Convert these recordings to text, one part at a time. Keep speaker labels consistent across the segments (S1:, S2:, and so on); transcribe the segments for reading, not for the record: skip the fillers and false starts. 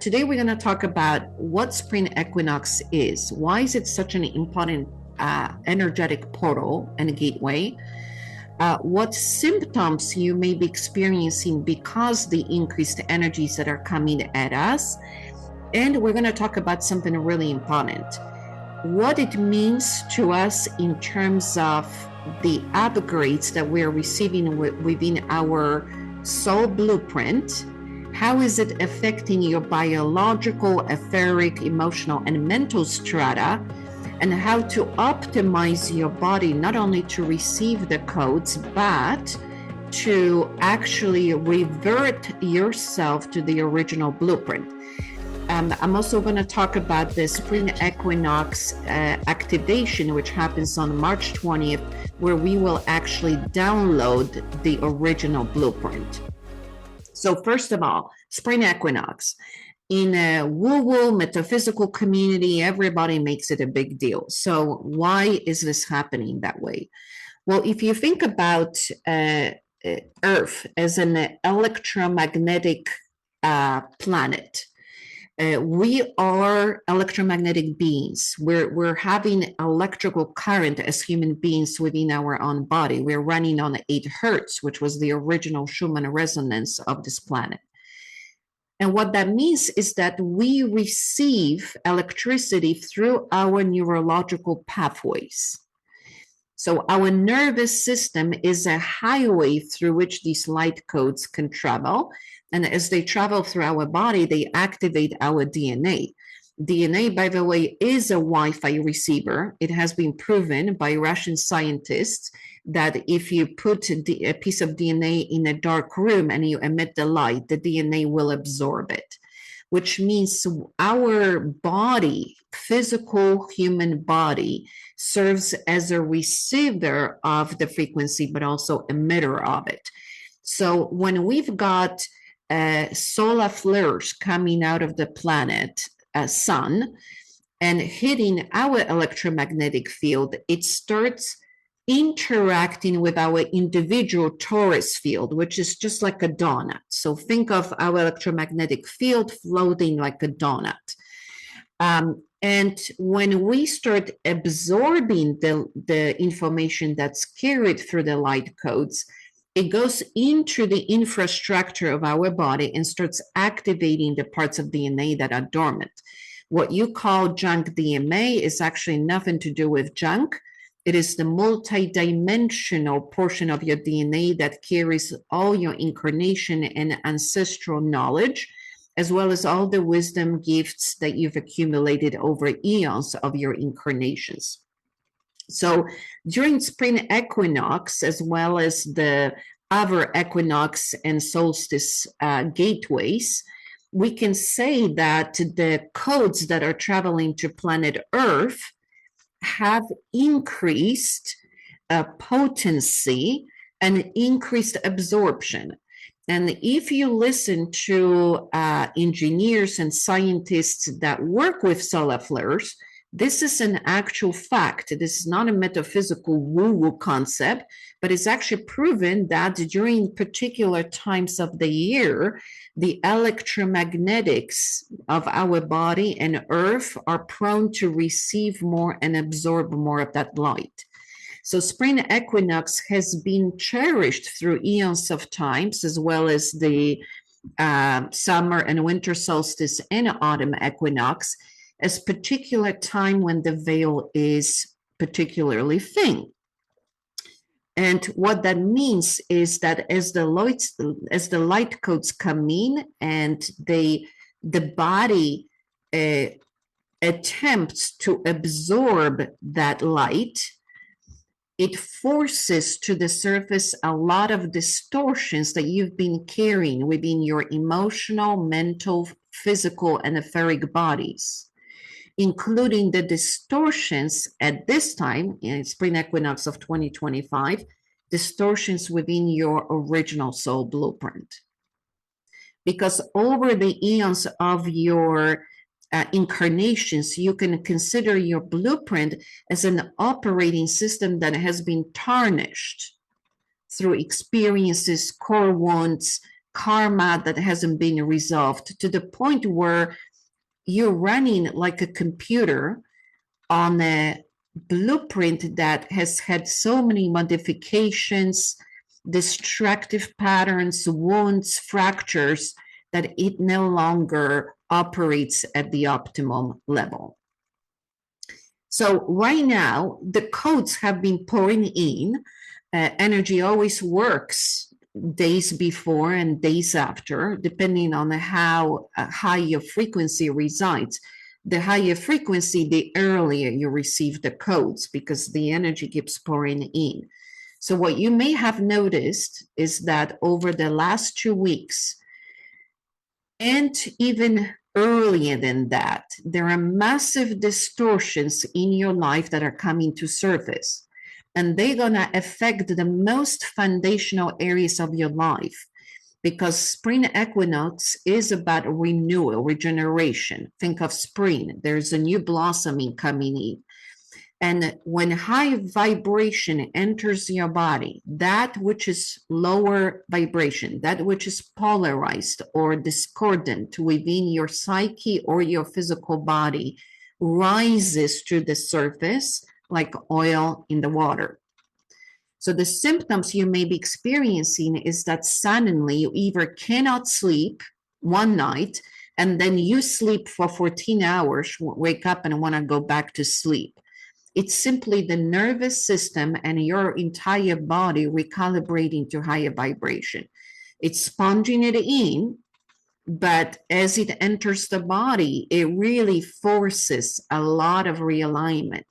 S1: Today we're going to talk about what spring equinox is. Why is it such an important energetic portal and a gateway? What symptoms you may be experiencing because the increased energies that are coming at us. And we're going to talk about something really important. What it means to us in terms of the upgrades that we're receiving within our soul blueprint. How is it affecting your biological, etheric, emotional, and mental strata, and how to optimize your body, not only to receive the codes, but to actually revert yourself to the original blueprint. I'm also going to talk about the spring equinox activation, which happens on March 20th, where we will actually download the original blueprint. So first of all, spring equinox. In a woo-woo metaphysical community, everybody makes it a big deal. So why is this happening that way? Well, if you think about Earth as an electromagnetic planet, we are electromagnetic beings. We're having electrical current as human beings within our own body. We're running on 8 hertz, which was the original Schumann resonance of this planet. And what that means is that we receive electricity through our neurological pathways. So our nervous system is a highway through which these light codes can travel. And as they travel through our body, they activate our DNA. DNA, by the way, is a Wi-Fi receiver. It has been proven by Russian scientists that if you put a piece of DNA in a dark room and you emit the light, the DNA will absorb it, which means our body, physical human body, serves as a receiver of the frequency, but also emitter of it. So when we've got solar flares coming out of the planet, sun, and hitting our electromagnetic field, it starts interacting with our individual torus field, which is just like a donut. So think of our electromagnetic field floating like a donut. And when we start absorbing the information that's carried through the light codes, it goes into the infrastructure of our body and starts activating the parts of DNA that are dormant. What you call junk DNA is actually nothing to do with junk. It is the multidimensional portion of your DNA that carries all your incarnation and ancestral knowledge, as well as all the wisdom gifts that you've accumulated over eons of your incarnations. So during spring equinox, as well as the other equinox and solstice gateways, we can say that the codes that are traveling to planet Earth have increased potency and increased absorption. And if you listen to engineers and scientists that work with solar flares, this is an actual fact. This is not a metaphysical woo-woo concept, but it's actually proven that during particular times of the year, the electromagnetics of our body and Earth are prone to receive more and absorb more of that light. So spring equinox has been cherished through eons of times, as well as the summer and winter solstice and autumn equinox, as particular time when the veil is particularly thin. And what that means is that as the light codes come in and the body attempts to absorb that light, it forces to the surface a lot of distortions that you've been carrying within your emotional, mental, physical, and etheric bodies, including the distortions at this time, in spring equinox of 2025, distortions within your original soul blueprint. Because over the eons of your incarnations, you can consider your blueprint as an operating system that has been tarnished through experiences, core wounds, karma that hasn't been resolved, to the point where you're running like a computer on a blueprint that has had so many modifications, destructive patterns, wounds, fractures, that it no longer operates at the optimum level. So right now, the codes have been pouring in. Energy always works days before and days after, depending on how high your frequency resides. The higher frequency, the earlier you receive the codes, because the energy keeps pouring in. So what you may have noticed is that over the last 2 weeks, and even earlier than that, there are massive distortions in your life that are coming to surface. And they're going to affect the most foundational areas of your life, because spring equinox is about renewal, regeneration. Think of spring. There's a new blossoming coming in. And when high vibration enters your body, that which is lower vibration, that which is polarized or discordant within your psyche or your physical body, rises to the surface like oil in the water. So the symptoms you may be experiencing is that suddenly you either cannot sleep one night, and then you sleep for 14 hours, wake up and want to go back to sleep. It's simply the nervous system and your entire body recalibrating to higher vibration. It's sponging it in, but as it enters the body, it really forces a lot of realignment.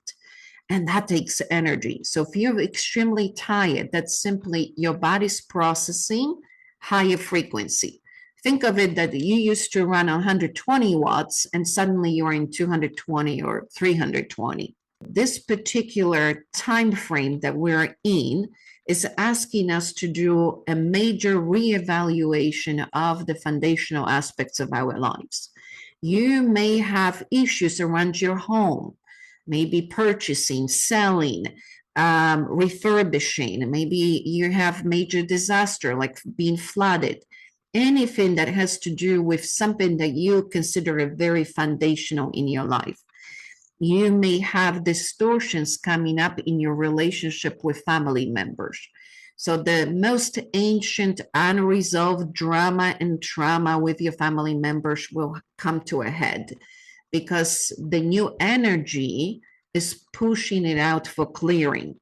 S1: And that takes energy. So if you're extremely tired, that's simply your body's processing higher frequency. Think of it that you used to run 120 watts and suddenly you're in 220 or 320. This particular time frame that we're in is asking us to do a major reevaluation of the foundational aspects of our lives. You may have issues around your home, maybe purchasing, selling, refurbishing. Maybe you have major disaster like being flooded. Anything that has to do with something that you consider very foundational in your life. You may have distortions coming up in your relationship with family members. So the most ancient unresolved drama and trauma with your family members will come to a head, because the new energy is pushing it out for clearing.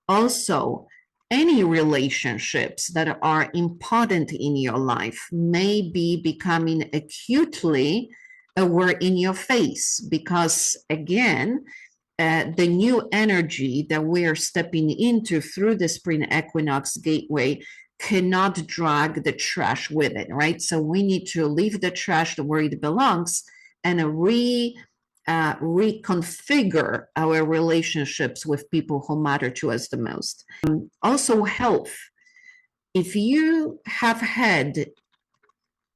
S1: Also, any relationships that are important in your life may be becoming acutely aware in your face, because again, the new energy that we are stepping into through the spring equinox gateway cannot drag the trash with it, right? So we need to leave the trash where it belongs and reconfigure our relationships with people who matter to us the most. Also, health. If you have had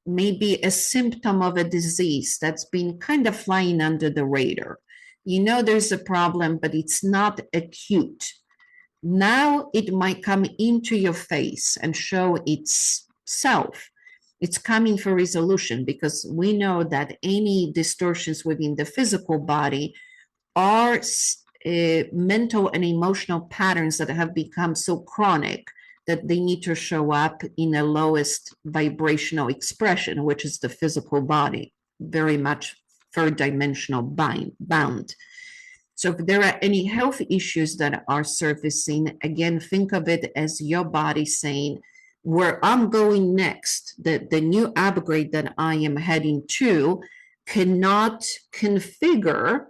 S1: maybe a symptom of a disease that's been kind of flying under the radar, you know there's a problem, but it's not acute. Now it might come into your face and show itself. It's coming for resolution, because we know that any distortions within the physical body are mental and emotional patterns that have become so chronic that they need to show up in the lowest vibrational expression, which is the physical body, very much third dimensional bound. So if there are any health issues that are surfacing, again, think of it as your body saying, where I'm going next, the new upgrade that I am heading to cannot configure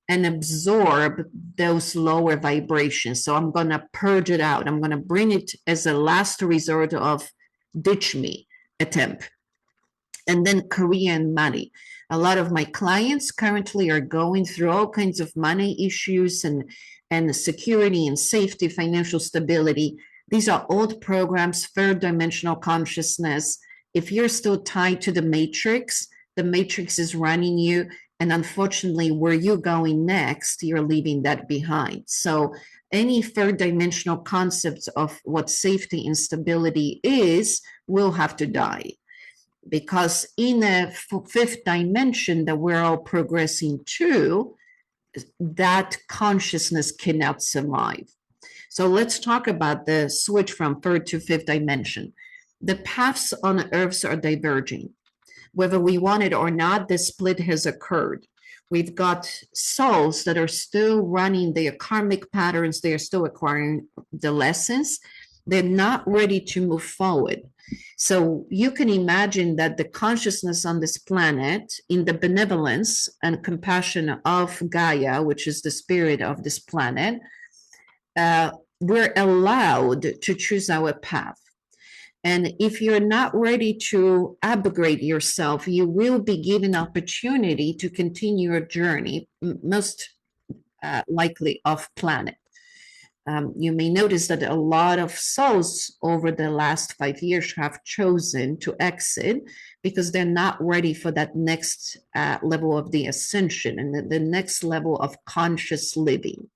S1: and absorb those lower vibrations. So I'm going to purge it out. I'm going to bring it as a last resort of ditch me attempt. And then career and money. A lot of my clients currently are going through all kinds of money issues and security and safety, financial stability. These are old programs, third dimensional consciousness. If you're still tied to the matrix is running you. And unfortunately, where you're going next, you're leaving that behind. So any third dimensional concepts of what safety and stability is will have to die, because in a fifth dimension that we're all progressing to, that consciousness cannot survive. So let's talk about the switch from third to fifth dimension. The paths on Earth are diverging. Whether we want it or not, the split has occurred. We've got souls that are still running their karmic patterns. They are still acquiring the lessons. They're not ready to move forward. So you can imagine that the consciousness on this planet, in the benevolence and compassion of Gaia, which is the spirit of this planet, we're allowed to choose our path. And if you're not ready to upgrade yourself, you will be given opportunity to continue your journey, most likely off planet. You may notice that a lot of souls over the last 5 years have chosen to exit because they're not ready for that next level of the ascension and the next level of conscious living.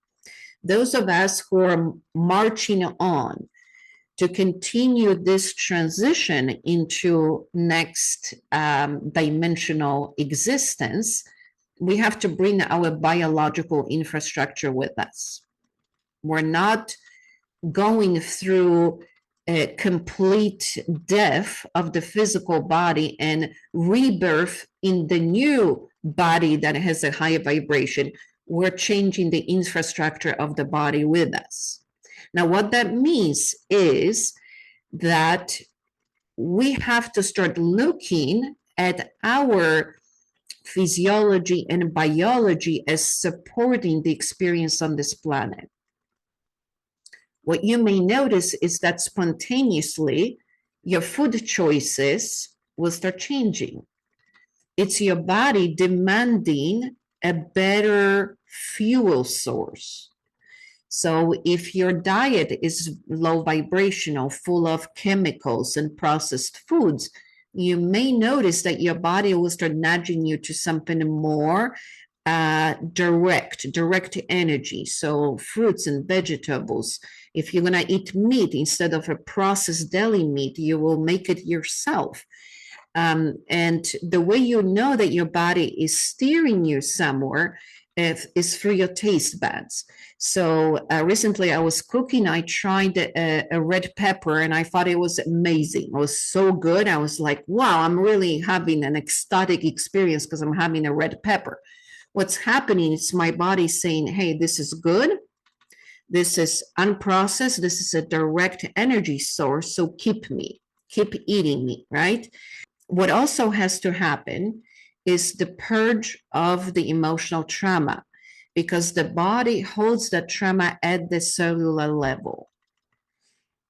S1: Those of us who are marching on to continue this transition into next dimensional existence, we have to bring our biological infrastructure with us. We're not going through a complete death of the physical body and rebirth in the new body that has a higher vibration. We're changing the infrastructure of the body with us. Now, what that means is that we have to start looking at our physiology and biology as supporting the experience on this planet. What you may notice is that spontaneously, your food choices will start changing. It's your body demanding a better fuel source. So if your diet is low vibrational, full of chemicals and processed foods, you may notice that your body will start nudging you to something more direct energy. So fruits and vegetables. If you're going to eat meat instead of a processed deli meat, you will make it yourself. And the way you know that your body is steering you somewhere is through your taste buds. So recently I was cooking, I tried a red pepper and I thought it was amazing. It was so good. I was like, wow, I'm really having an ecstatic experience because I'm having a red pepper. What's happening is my body saying, hey, this is good. This is unprocessed. This is a direct energy source. So keep eating me, right? What also has to happen is the purge of the emotional trauma, because the body holds the trauma at the cellular level.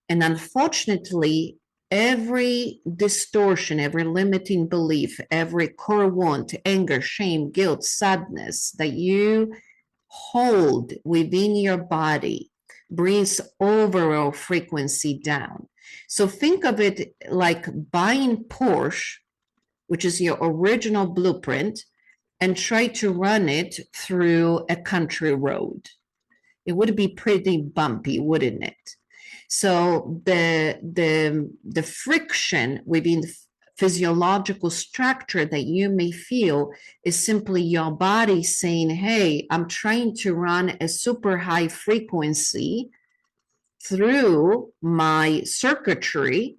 S1: And unfortunately, every distortion, every limiting belief, every core wound, anger, shame, guilt, sadness that you hold within your body brings overall frequency down. So think of it like buying Porsche, which is your original blueprint, and try to run it through a country road. It would be pretty bumpy, wouldn't it? So the friction within the physiological structure that you may feel is simply your body saying, hey, I'm trying to run a super high frequency through my circuitry,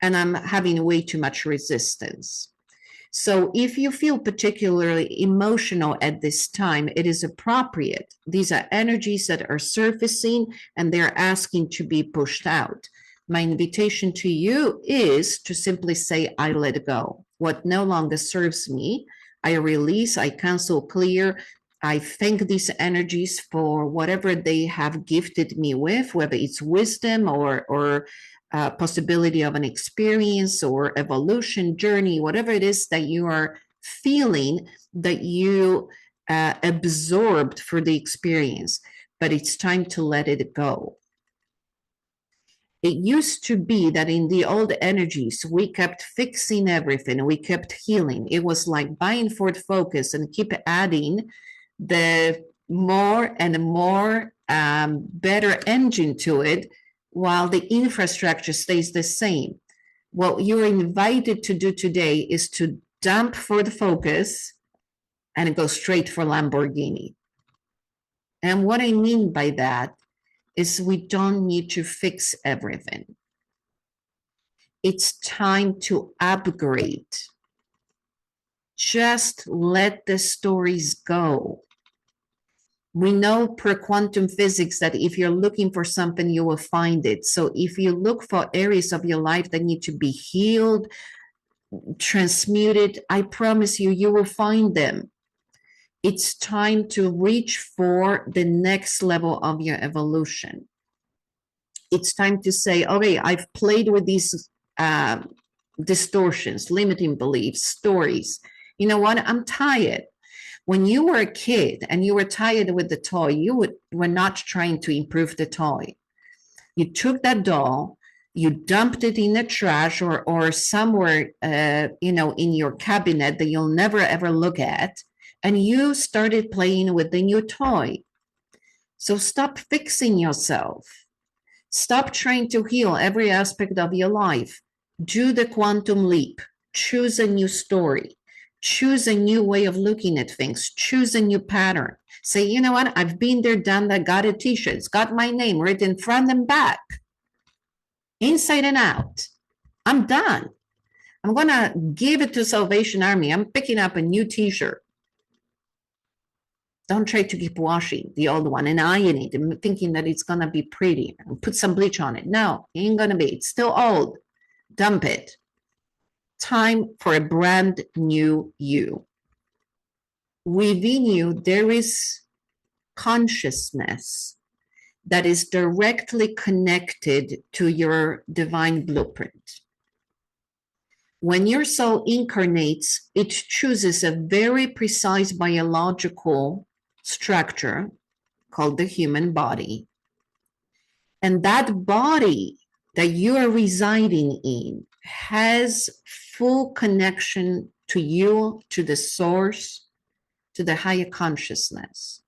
S1: and I'm having way too much resistance. So if you feel particularly emotional at this time, it is appropriate. These are energies that are surfacing and they're asking to be pushed out. My invitation to you is to simply say, I let go. What no longer serves me, I release, I cancel, clear. I thank these energies for whatever they have gifted me with, whether it's wisdom or possibility of an experience or evolution journey, whatever it is that you are feeling that you absorbed for the experience, but it's time to let it go. It used to be that in the old energies, we kept fixing everything, we kept healing. It was like buying Ford Focus and keep adding the more and more better engine to it, while the infrastructure stays the same. What you're invited to do today is to dump for the focus and go straight for Lamborghini. And what I mean by that is we don't need to fix everything. It's time to upgrade. Just let the stories go. We know per quantum physics that if you're looking for something, you will find it. So if you look for areas of your life that need to be healed, transmuted, I promise you, you will find them. It's time to reach for the next level of your evolution. It's time to say, okay, I've played with these distortions, limiting beliefs, stories. You know what? I'm tired. When you were a kid and you were tired with the toy, you were not trying to improve the toy. You took that doll, you dumped it in the trash or somewhere, in your cabinet that you'll never ever look at, and you started playing with the new toy. So stop fixing yourself. Stop trying to heal every aspect of your life. Do the quantum leap. Choose a new story. Choose a new way of looking at things. Choose a new pattern. Say, you know what? I've been there, done that, got a t-shirt. It's got my name written front and back, inside and out. I'm done. I'm going to give it to Salvation Army. I'm picking up a new t-shirt. Don't try to keep washing the old one and iron it and thinking that it's going to be pretty and put some bleach on it. No, it ain't going to be. It's still old. Dump it. Time for a brand new you. Within you, there is consciousness that is directly connected to your divine blueprint. When your soul incarnates, it chooses a very precise biological structure called the human body. And that body that you are residing in has full connection to you, to the source, to the higher consciousness.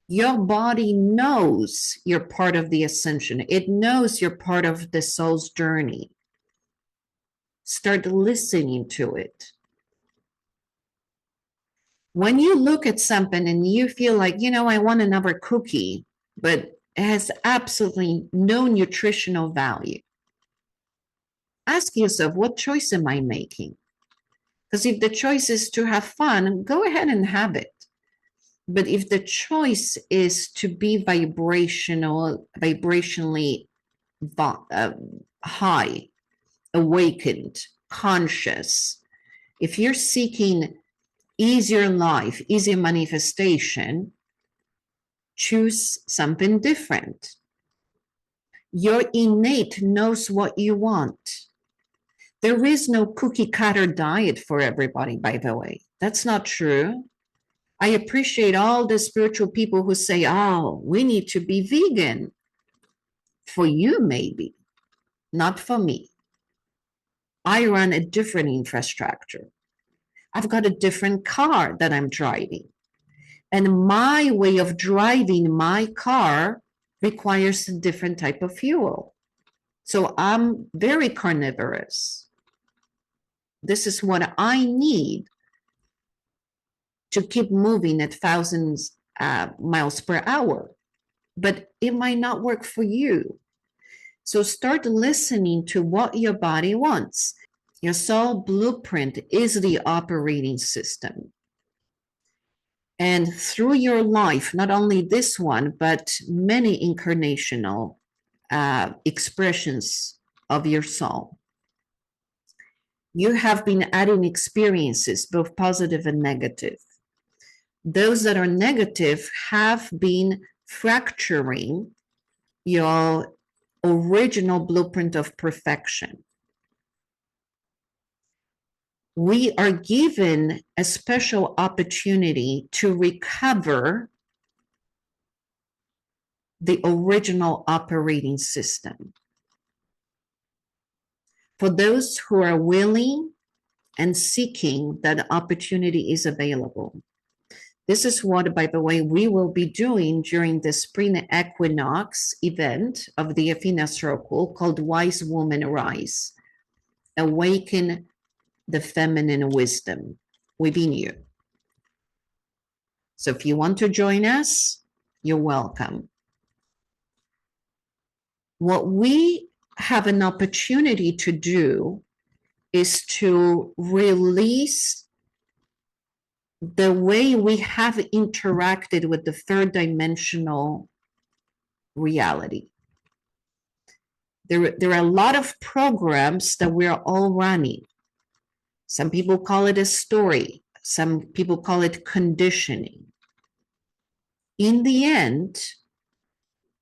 S1: Your body knows you're part of the ascension. It knows you're part of the soul's journey. Start listening to it. When you look at something and you feel like, I want another cookie, but it has absolutely no nutritional value, ask yourself, what choice am I making? Because if the choice is to have fun, go ahead and have it. But if the choice is to be vibrationally high, awakened, conscious, if you're seeking easier life, easier manifestation, choose something different. Your innate knows what you want. There is no cookie cutter diet for everybody, by the way. That's not true. I appreciate all the spiritual people who say, oh, we need to be vegan. For you, maybe, not for me. I run a different infrastructure. I've got a different car that I'm driving. And my way of driving my car requires a different type of fuel. So I'm very carnivorous. This is what I need to keep moving at thousands miles per hour. But it might not work for you. So start listening to what your body wants. Your soul blueprint is the operating system. And through your life, not only this one, but many incarnational expressions of your soul, you have been adding experiences, both positive and negative. Those that are negative have been fracturing your original blueprint of perfection. We are given a special opportunity to recover the original operating system. For those who are willing and seeking, that opportunity is available. This is what, by the way, we will be doing during the spring equinox event of the Athena Circle called Wise Woman Rise. Awaken the feminine wisdom within you. So if you want to join us, you're welcome. What we have an opportunity to do is to release the way we have interacted with the third dimensional reality. There are a lot of programs that we're all running. Some people call it a story. Some people call it conditioning. In the end,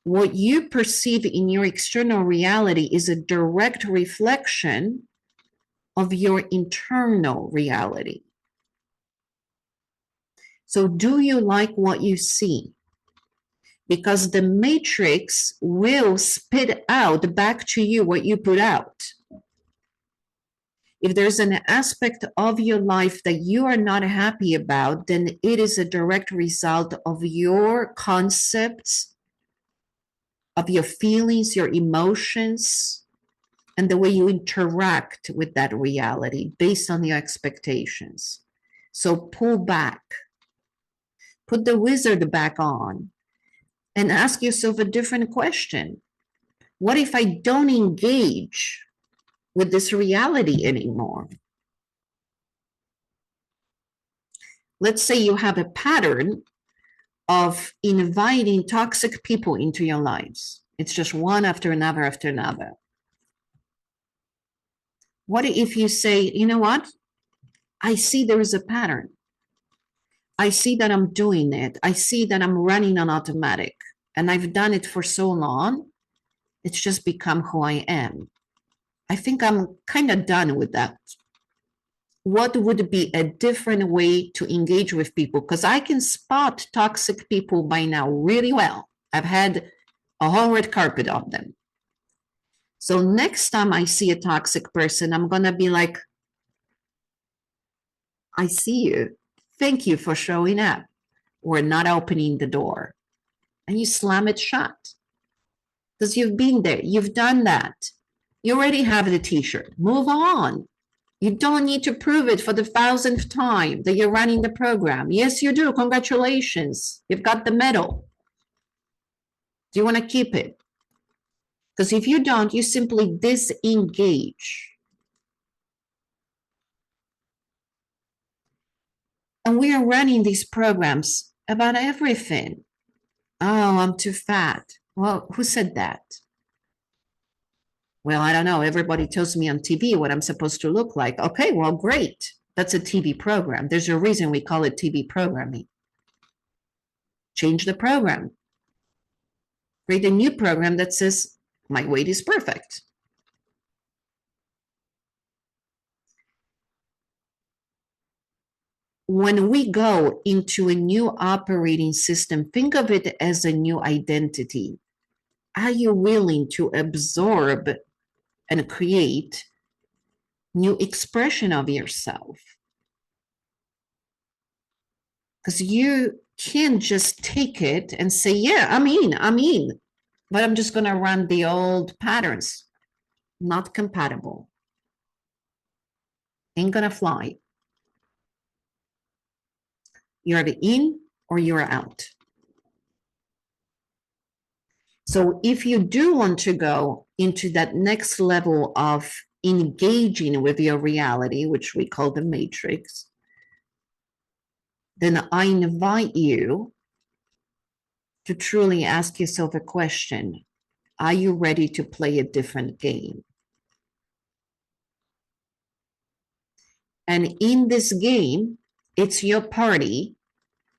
S1: what you perceive in your external reality is a direct reflection of your internal reality. So do you like what you see? Because the matrix will spit out back to you what you put out. If there's an aspect of your life that you are not happy about, then it is a direct result of your concepts, of your feelings, your emotions, and the way you interact with that reality based on your expectations. So pull back, put the wizard back on, and ask yourself a different question. What if I don't engage with this reality anymore? Let's say you have a pattern of inviting toxic people into your lives. It's just one after another after another. What if you say, you know what? I see there is a pattern. I see that I'm doing it. I see that I'm running on automatic. And I've done it for so long, it's just become who I am. I think I'm kind of done with that. What would be a different way to engage with people? Because I can spot toxic people by now really well. I've had a whole red carpet of them. So next time I see a toxic person, I'm going to be like, I see you. Thank you for showing up or not opening the door. And you slam it shut. Because you've been there. You've done that. You already have the t-shirt. Move on. You don't need to prove it for the 1000th time that you're running the program. Yes, you do. Congratulations. You've got the medal. Do you want to keep it? Because if you don't, you simply disengage. And we are running these programs about everything. Oh, I'm too fat. Well, who said that? Well, I don't know. Everybody tells me on TV what I'm supposed to look like. Okay, well, great. That's a TV program. There's a reason we call it TV programming. Change the program. Create a new program that says, my weight is perfect. When we go into a new operating system, think of it as a new identity. Are you willing to absorb and create new expression of yourself? Because you can't just take it and say, yeah, I'm in, but I'm just going to run the old patterns. Not compatible. Ain't going to fly. You're either in or you're out. So if you do want to go into that next level of engaging with your reality, which we call the matrix, then I invite you to truly ask yourself a question. Are you ready to play a different game? And in this game, it's your party,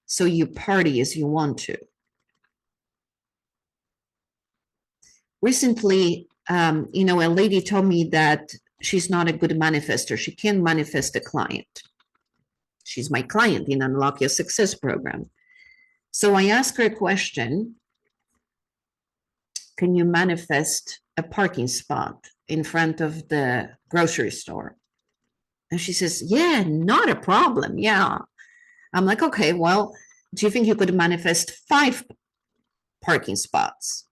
S1: so you party as you want to. Recently, a lady told me that she's not a good manifester. She can't manifest a client. She's my client in Unlock Your Success program. So I asked her a question. Can you manifest a parking spot in front of the grocery store? And she says, yeah, not a problem. Yeah. I'm like, okay, well, Do you think you could manifest 5 parking spots?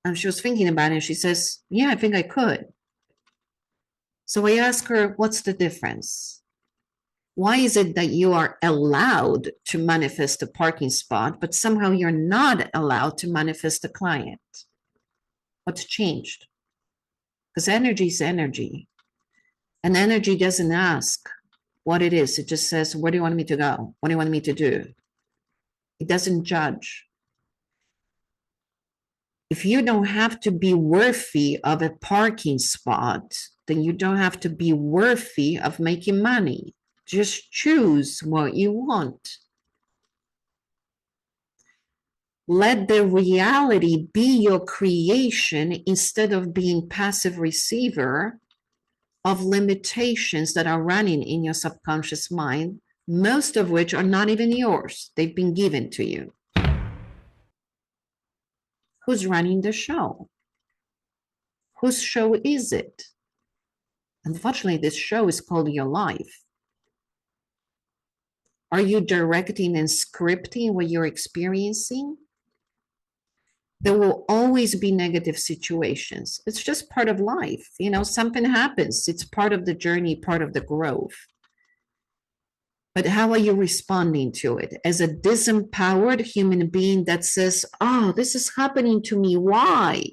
S1: And she was thinking about it, and she says, yeah, I think I could. So I asked her, what's the difference? Why is it that you are allowed to manifest a parking spot, but somehow you're not allowed to manifest a client? What's changed? Because energy is energy. And energy doesn't ask what it is. It just says, where do you want me to go? What do you want me to do? It doesn't judge. If you don't have to be worthy of a parking spot, then you don't have to be worthy of making money. Just choose what you want. Let the reality be your creation instead of being passive receiver of limitations that are running in your subconscious mind, most of which are not even yours. They've been given to you. Who's running the show? Whose show is it? Unfortunately, this show is called your life. Are you directing and scripting what you're experiencing? There will always be negative situations. It's just part of life. You know, something happens. It's part of the journey, part of the growth. But how are you responding to it? As a disempowered human being that says, oh, this is happening to me. Why?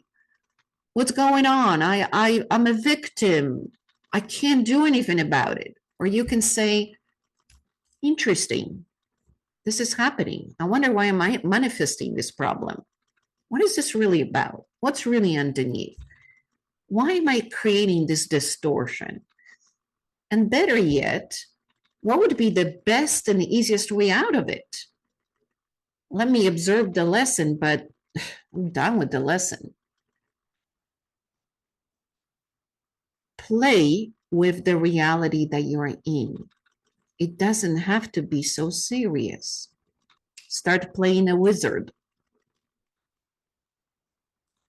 S1: What's going on? I'm a victim. I can't do anything about it. Or you can say, interesting. This is happening. I wonder why am I manifesting this problem? What is this really about? What's really underneath? Why am I creating this distortion? And better yet, what would be the best and easiest way out of it? Let me observe the lesson, but I'm done with the lesson. Play with the reality that you're in. It doesn't have to be so serious. Start playing a wizard.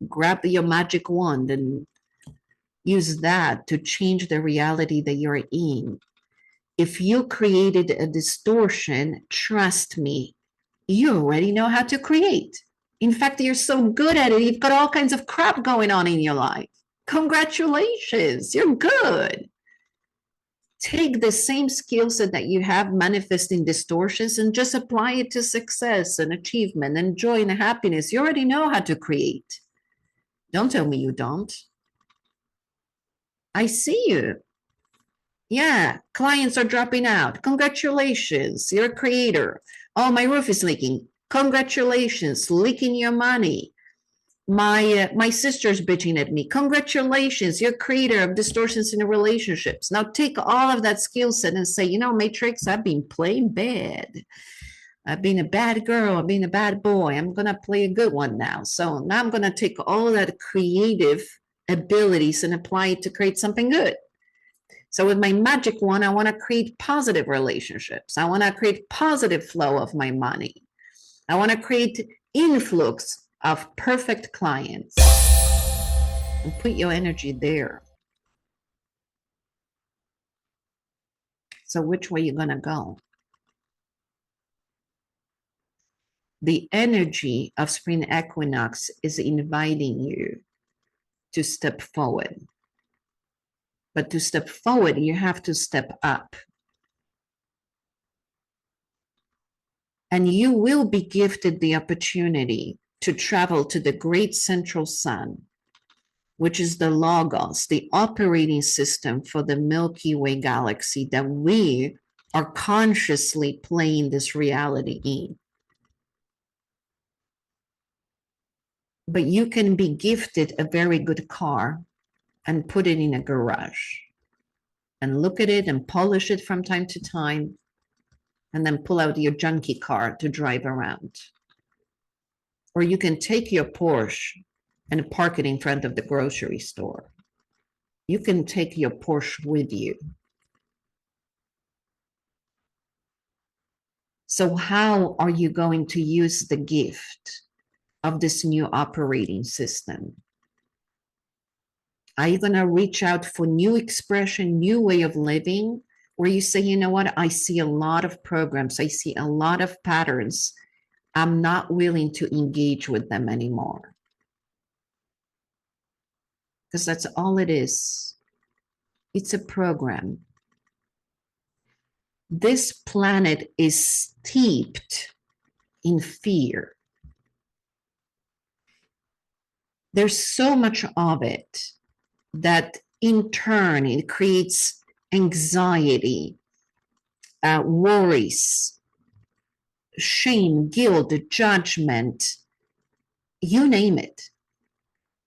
S1: Grab your magic wand and use that to change the reality that you're in. If you created a distortion, trust me, you already know how to create. In fact, you're so good at it, you've got all kinds of crap going on in your life. Congratulations, you're good. Take the same skill set that you have manifesting distortions and just apply it to success and achievement and joy and happiness. You already know how to create. Don't tell me you don't. I see you. Yeah, clients are dropping out. Congratulations, you're a creator. Oh, my roof is leaking. Congratulations, leaking your money. My sister's bitching at me. Congratulations, you're a creator of distortions in the relationships. Now take all of that skill set and say, you know, Matrix, I've been playing bad. I've been a bad girl. I've been a bad boy. I'm going to play a good one now. So now I'm going to take all that creative abilities and apply it to create something good. So with my magic wand, I want to create positive relationships. I want to create positive flow of my money. I want to create influx of perfect clients. And put your energy there. So which way are you going to go? The energy of spring equinox is inviting you to step forward. But to step forward, you have to step up. And you will be gifted the opportunity to travel to the great central sun, which is the Logos, the operating system for the Milky Way galaxy that we are consciously playing this reality in. But you can be gifted a very good car and put it in a garage and look at it and polish it from time to time and then pull out your junky car to drive around. Or you can take your Porsche and park it in front of the grocery store. You can take your Porsche with you. So how are you going to use the gift of this new operating system? Are you going to reach out for new expression, new way of living, where you say, you know what, I see a lot of programs, I see a lot of patterns. I'm not willing to engage with them anymore. Because that's all it is. It's a program. This planet is steeped in fear. There's so much of it that in turn it creates anxiety, worries, shame, guilt, judgment, you name it,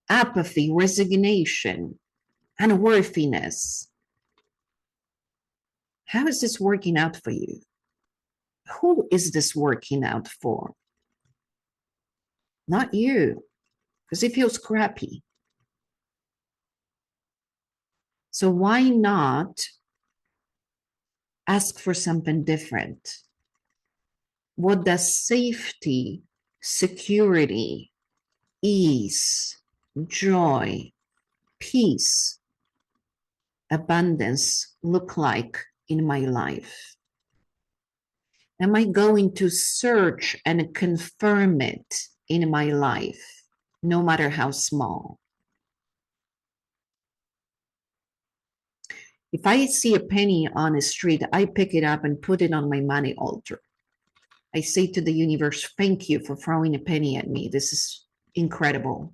S1: apathy, resignation, unworthiness. How is this working out for you? Who is this working out for? Not you, because it feels crappy. So why not ask for something different? What does safety, security, ease, joy, peace, abundance look like in my life? Am I going to search and confirm it in my life, no matter how small? If I see a penny on the street, I pick it up and put it on my money altar. I say to the universe, thank you for throwing a penny at me. This is incredible.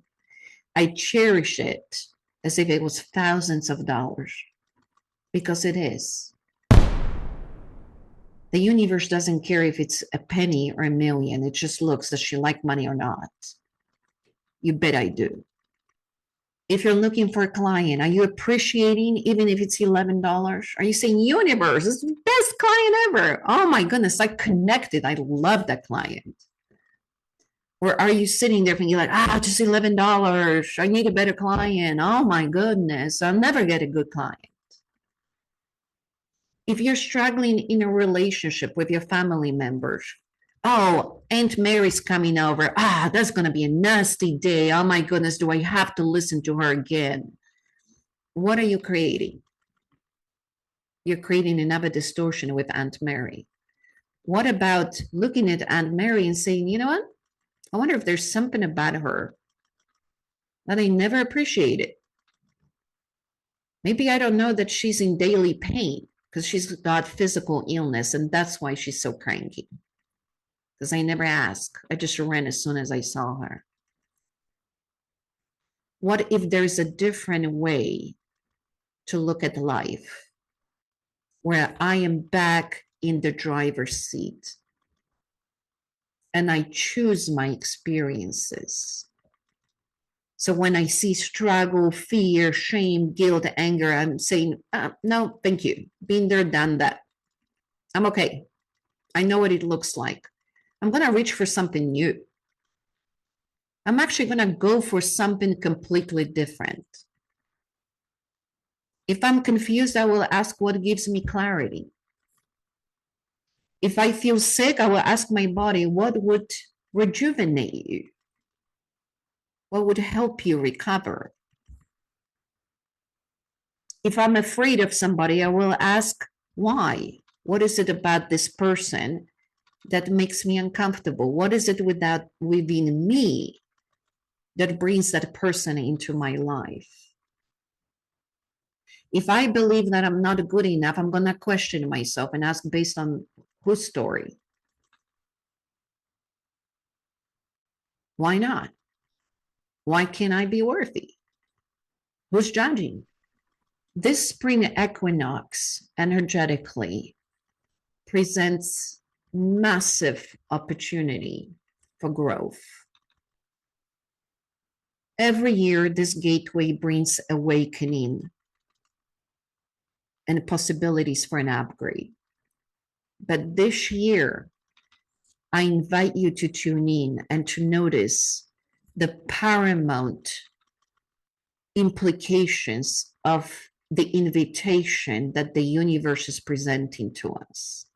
S1: I cherish it as if it was thousands of dollars, because it is. The universe doesn't care if it's a penny or a million. It just looks, does she like money or not? You bet I do. If you're looking for a client, are you appreciating even if it's $11? Are you saying, universe, this is the best client ever? Oh my goodness, I connected. I love that client. Or are you sitting there thinking like, just $11. I need a better client. Oh my goodness, I'll never get a good client. If you're struggling in a relationship with your family members, oh, Aunt Mary's coming over. That's going to be a nasty day. Oh my goodness, do I have to listen to her again? What are you creating? You're creating another distortion with Aunt Mary. What about looking at Aunt Mary and saying, you know what? I wonder if there's something about her that I never appreciated. Maybe I don't know that she's in daily pain because she's got physical illness, and that's why she's so cranky. Because I never asked. I just ran as soon as I saw her. What if there's a different way to look at life where I am back in the driver's seat and I choose my experiences? So when I see struggle, fear, shame, guilt, anger, I'm saying, no, thank you. Been there, done that. I'm okay. I know what it looks like. I'm going to reach for something new. I'm actually going to go for something completely different. If I'm confused, I will ask what gives me clarity. If I feel sick, I will ask my body, what would rejuvenate you? What would help you recover? If I'm afraid of somebody, I will ask why. What is it about this person that makes me uncomfortable? What is it within me that brings that person into my life? If I believe that I'm not good enough, I'm going to question myself and ask based on whose story? Why not? Why can't I be worthy? Who's judging? This spring equinox energetically presents massive opportunity for growth. Every year, this gateway brings awakening and possibilities for an upgrade. But this year, I invite you to tune in and to notice the paramount implications of the invitation that the universe is presenting to us.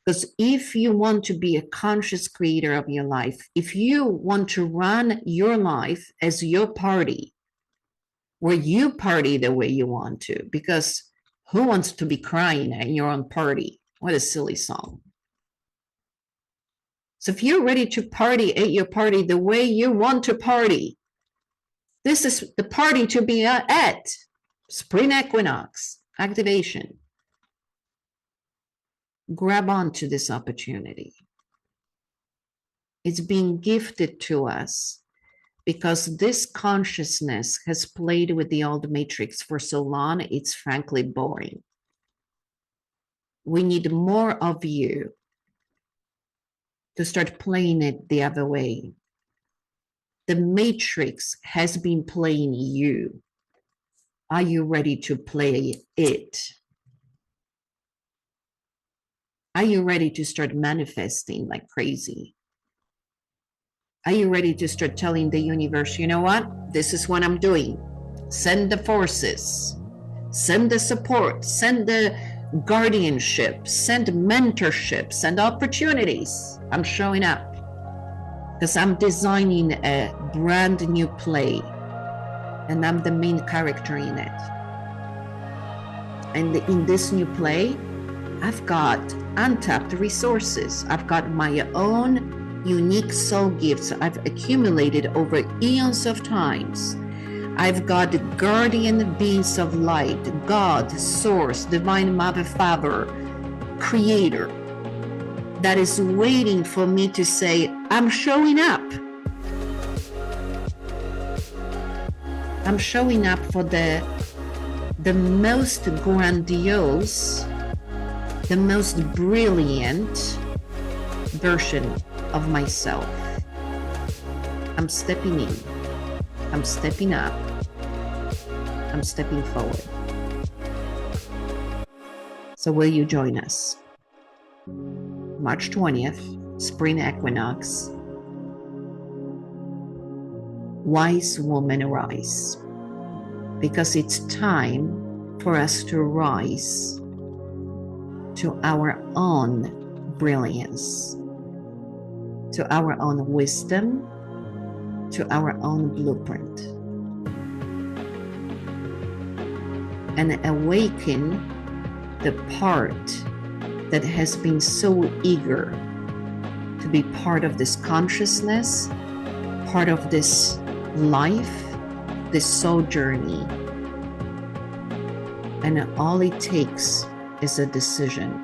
S1: Because if you want to be a conscious creator of your life, if you want to run your life as your party, where you party the way you want to, because Who wants to be crying at your own party? What a silly song. So if you're ready to party at your party the way you want to party, this is the party to be at. Spring equinox activation. Grab onto this opportunity. It's being gifted to us because this consciousness has played with the old matrix for so long, it's frankly boring. We need more of you to start playing it the other way. The matrix has been playing you. Are you ready to play it? Are you ready to start manifesting like crazy? Are you ready to start telling the universe, you know what? This is what I'm doing. Send the forces, send the support, send the guardianship, send mentorship, send opportunities. I'm showing up because I'm designing a brand new play and I'm the main character in it. And in this new play, I've got untapped resources. I've got my own unique soul gifts I've accumulated over eons of times. I've got the guardian beings of light, God, Source, Divine Mother, Father, Creator, that is waiting for me to say, I'm showing up. I'm showing up for the most grandiose, the most brilliant version of myself. I'm stepping in. I'm stepping up. I'm stepping forward. So will you join us? March 20th, spring equinox. Wise woman arise. Because it's time for us to rise to our own brilliance, to our own wisdom, to our own blueprint, and awaken the part that has been so eager to be part of this consciousness, part of this life, this soul journey. And all it takes is a decision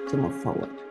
S1: to move forward.